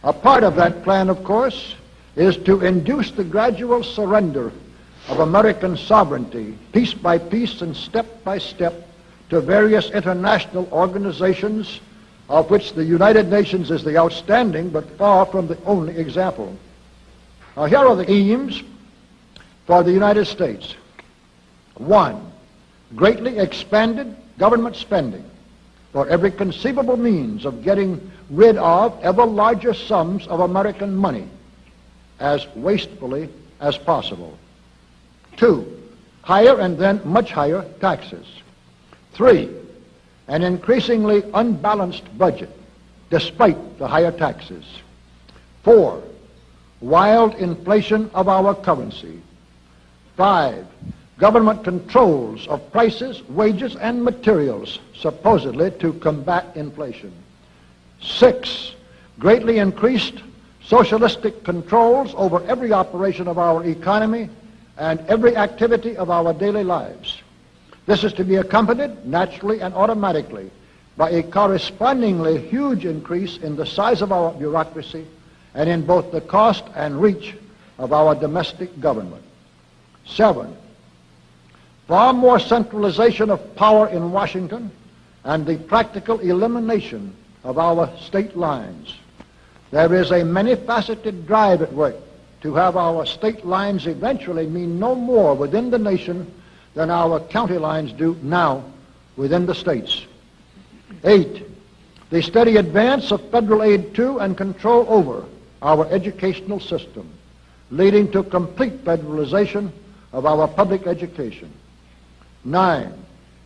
A part of that plan, of course, is to induce the gradual surrender of American sovereignty, piece by piece and step by step, to various international organizations, of which the United Nations is the outstanding but far from the only example. Now, here are the aims for the United States. 1, greatly expanded government spending for every conceivable means of getting rid of ever larger sums of American money as wastefully as possible. 2, higher and then much higher taxes. 3, an increasingly unbalanced budget despite the higher taxes. 4, wild inflation of our currency. 5, government controls of prices, wages, and materials, supposedly to combat inflation. 6, greatly increased socialistic controls over every operation of our economy and every activity of our daily lives. This is to be accompanied naturally and automatically by a correspondingly huge increase in the size of our bureaucracy and in both the cost and reach of our domestic government. 7, far more centralization of power in Washington and the practical elimination of our state lines. There is a many-faceted drive at work to have our state lines eventually mean no more within the nation than our county lines do now within the states. 8, the steady advance of federal aid to and control over our educational system, leading to complete federalization of our public education. 9,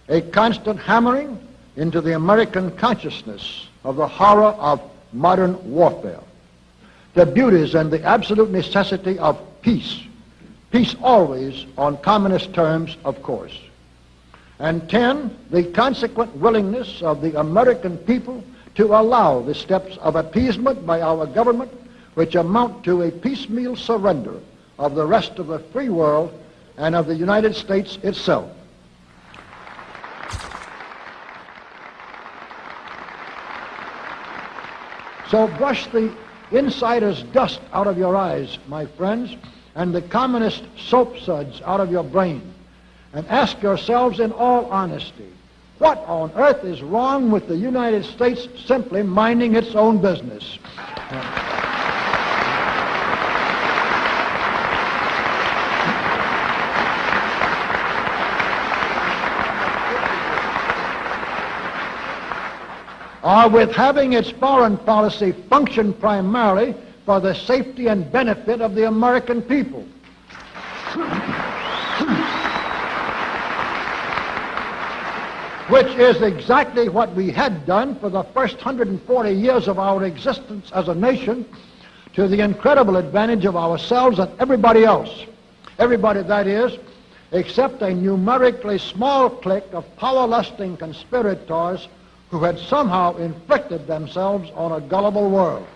a constant hammering into the American consciousness of the horror of modern warfare, the beauties and the absolute necessity of peace. Peace always on communist terms, of course. And 10, the consequent willingness of the American people to allow the steps of appeasement by our government which amount to a piecemeal surrender of the rest of the free world and of the United States itself. So brush the insider's dust out of your eyes, my friends, and the communist soap suds out of your brain, and ask yourselves in all honesty, what on earth is wrong with the United States simply minding its own business? Or with having its foreign policy function primarily for the safety and benefit of the American people. Which is exactly what we had done for the first 140 years of our existence as a nation, to the incredible advantage of ourselves and everybody else. Everybody, that is, except a numerically small clique of power-lusting conspirators who had somehow inflicted themselves on a gullible world.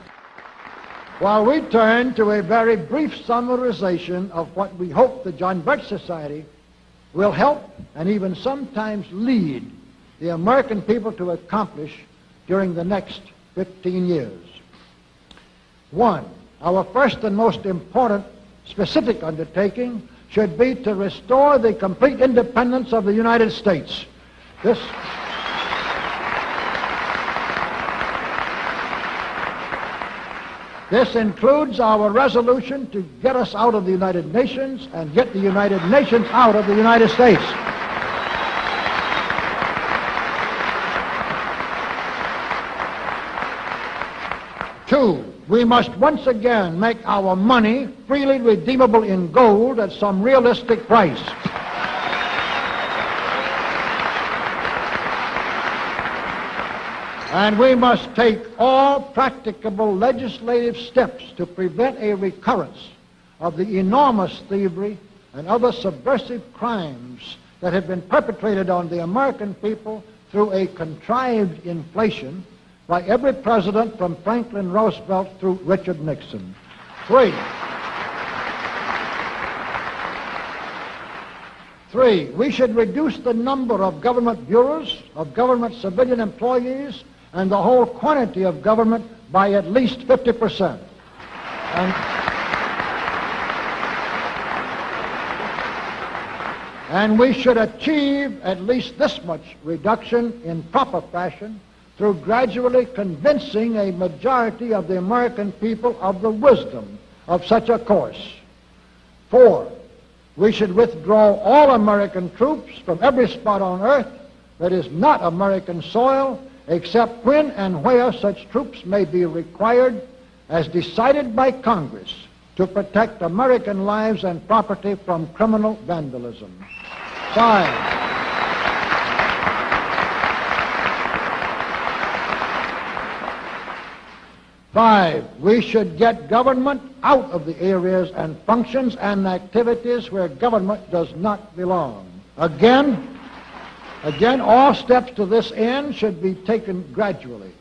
While we turn to a very brief summarization of what we hope the John Birch Society will help and even sometimes lead the American people to accomplish during the next 15 years. 1, our first and most important specific undertaking should be to restore the complete independence of the United States. This includes our resolution to get us out of the United Nations and get the United Nations out of the United States. 2, we must once again make our money freely redeemable in gold at some realistic price. And we must take all practicable legislative steps to prevent a recurrence of the enormous thievery and other subversive crimes that have been perpetrated on the American people through a contrived inflation by every president from Franklin Roosevelt through Richard Nixon. 3, we should reduce the number of government bureaus, of government civilian employees, and the whole quantity of government by at least 50%. And we should achieve at least this much reduction in proper fashion through gradually convincing a majority of the American people of the wisdom of such a course. 4, we should withdraw all American troops from every spot on earth that is not American soil, except when and where such troops may be required as decided by Congress to protect American lives and property from criminal vandalism. 5, we should get government out of the areas and functions and activities where government does not belong. Again, all steps to this end should be taken gradually,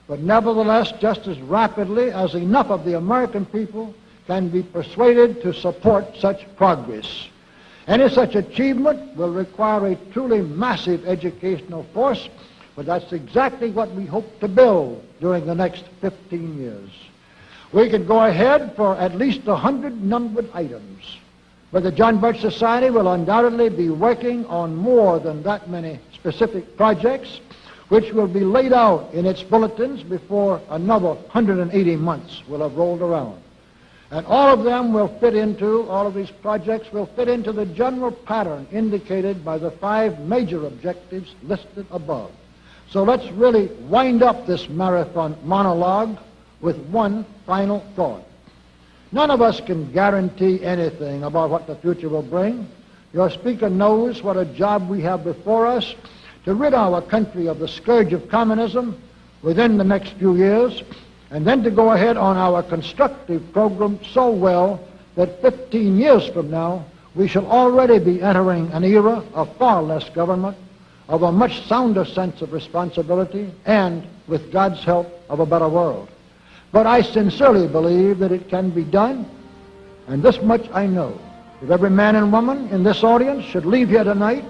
but nevertheless just as rapidly as enough of the American people can be persuaded to support such progress. Any such achievement will require a truly massive educational force, but that's exactly what we hope to build during the next 15 years. We could go ahead for at least 100 numbered items, but the John Birch Society will undoubtedly be working on more than that many specific projects, which will be laid out in its bulletins before another 180 months will have rolled around. And all of these projects will fit into the general pattern indicated by the 5 major objectives listed above. So let's really wind up this marathon monologue with one final thought. None of us can guarantee anything about what the future will bring. Your speaker knows what a job we have before us to rid our country of the scourge of communism within the next few years, and then to go ahead on our constructive program so well that 15 years from now we shall already be entering an era of far less government, of a much sounder sense of responsibility, and, with God's help, of a better world. But I sincerely believe that it can be done, and this much I know. If every man and woman in this audience should leave here tonight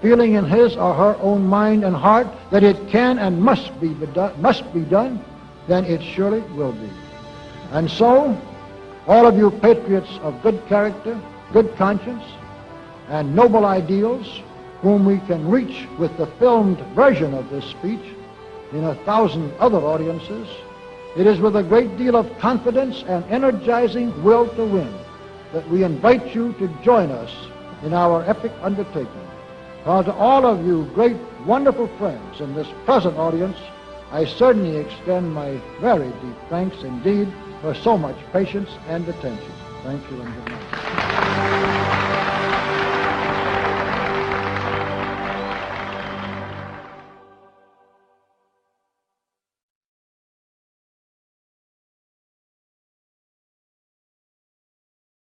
feeling in his or her own mind and heart that it can and must be done, then it surely will be. And so, all of you patriots of good character, good conscience, and noble ideals, whom we can reach with the filmed version of this speech in 1,000 other audiences, it is with a great deal of confidence and energizing will to win that we invite you to join us in our epic undertaking. While to all of you great, wonderful friends in this present audience, I certainly extend my very deep thanks indeed for so much patience and attention. Thank you and good night.